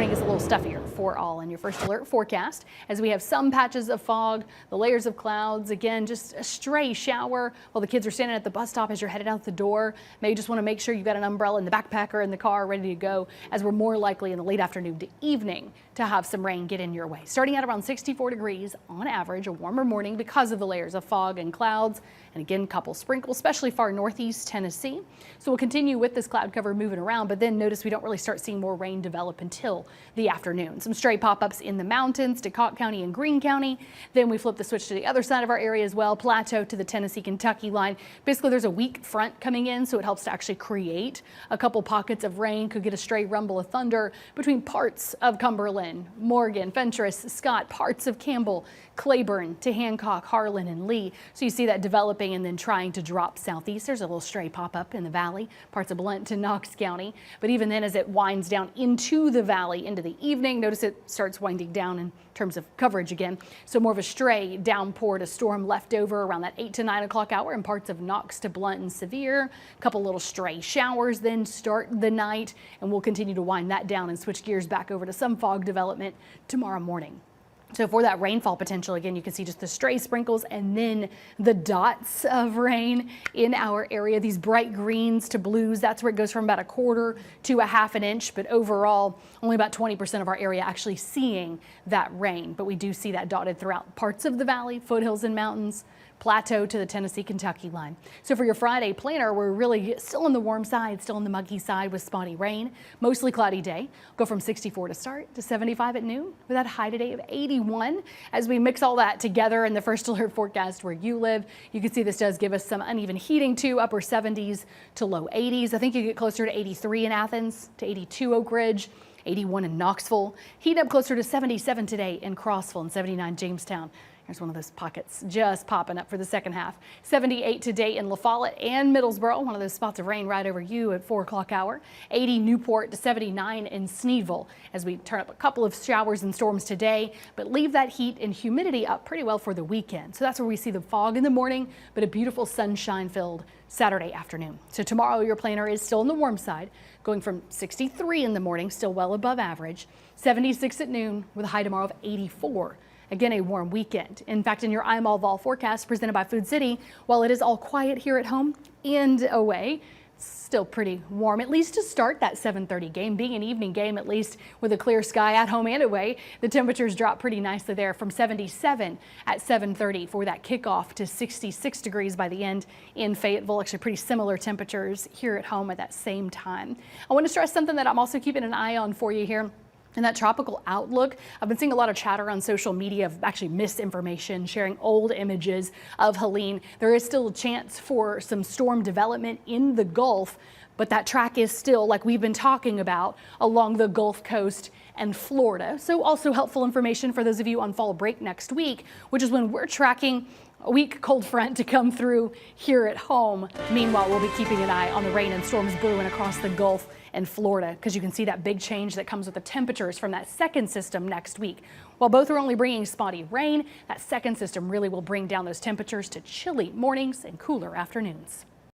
morning is a little stuffier for all in your first alert forecast, as we have some patches of fog, the layers of clouds, again, just a stray shower while the kids are standing at the bus stop as you're headed out the door. Maybe just want to make sure you've got an umbrella in the backpack or in the car ready to go, as we're more likely in the late afternoon to evening to have some rain get in your way. Starting at around 64 degrees on average, a warmer morning because of the layers of fog and clouds. And again, couple sprinkles, especially far northeast Tennessee. So we'll continue with this cloud cover moving around, but then notice we don't really start seeing more rain develop until the afternoon. Some stray pop-ups in the mountains, DeKalb County and Greene County. Then we flip the switch to the other side of our area as well, Plateau to the Tennessee-Kentucky line. Basically, there's a weak front coming in, so it helps to actually create a couple pockets of rain. Could get a stray rumble of thunder between parts of Cumberland, Morgan, Fentress, Scott, parts of Campbell, Claiborne to Hancock, Harlan, and Lee. So you see that developing and then trying to drop southeast. There's a little stray pop-up in the valley, parts of Blount to Knox County. But even then, as it winds down into the valley into the evening, notice it starts winding down in terms of coverage again. So more of a stray downpour to storm left over around that 8 to 9 o'clock hour in parts of Knox to Blount and Sevier. A couple little stray showers then start the night, and we'll continue to wind that down and switch gears back over to some fog development tomorrow morning. So for that rainfall potential, again, you can see just the stray sprinkles and then the dots of rain in our area. These bright greens to blues, that's where it goes from about 1/4 to 1/2 inch. But overall, only about 20% of our area actually seeing that rain. But we do see that dotted throughout parts of the valley, foothills and mountains, Plateau to the Tennessee-Kentucky line. So for your Friday planner, we're really still on the warm side, still on the muggy side with spotty rain. Mostly cloudy day. Go from 64 to start to 75 at noon with that high today of 81. As we mix all that together in the first alert forecast where you live, you can see this does give us some uneven heating too, upper 70s to low 80s. I think you get closer to 83 in Athens, to 82 Oak Ridge, 81 in Knoxville. Heat up closer to 77 today in Crossville and 79 Jamestown. There's one of those pockets just popping up for the second half. 78 today in La Follette and Middlesboro, one of those spots of rain right over you at 4 o'clock hour. 80 Newport to 79 in Sneedville as we turn up a couple of showers and storms today, but leave that heat and humidity up pretty well for the weekend. So that's where we see the fog in the morning, but a beautiful sunshine-filled Saturday afternoon. So tomorrow your planner is still on the warm side, going from 63 in the morning, still well above average, 76 at noon with a high tomorrow of 84. Again, a warm weekend. In fact, in your I'm All Vol forecast presented by Food City, while it is all quiet here at home and away, it's still pretty warm, at least to start that 7:30 game. Being an evening game, at least with a clear sky at home and away, the temperatures drop pretty nicely there from 77 at 7:30 for that kickoff to 66 degrees by the end in Fayetteville. Actually pretty similar temperatures here at home at that same time. I want to stress something that I'm also keeping an eye on for you here. And that tropical outlook, I've been seeing a lot of chatter on social media of actually misinformation, sharing old images of Helene. There is still a chance for some storm development in the Gulf, but that track is still, like we've been talking about, along the Gulf Coast and Florida. So also helpful information for those of you on fall break next week, which is when we're tracking a weak cold front to come through here at home. Meanwhile, we'll be keeping an eye on the rain and storms brewing across the Gulf and Florida, because you can see that big change that comes with the temperatures from that second system next week. While both are only bringing spotty rain, that second system really will bring down those temperatures to chilly mornings and cooler afternoons.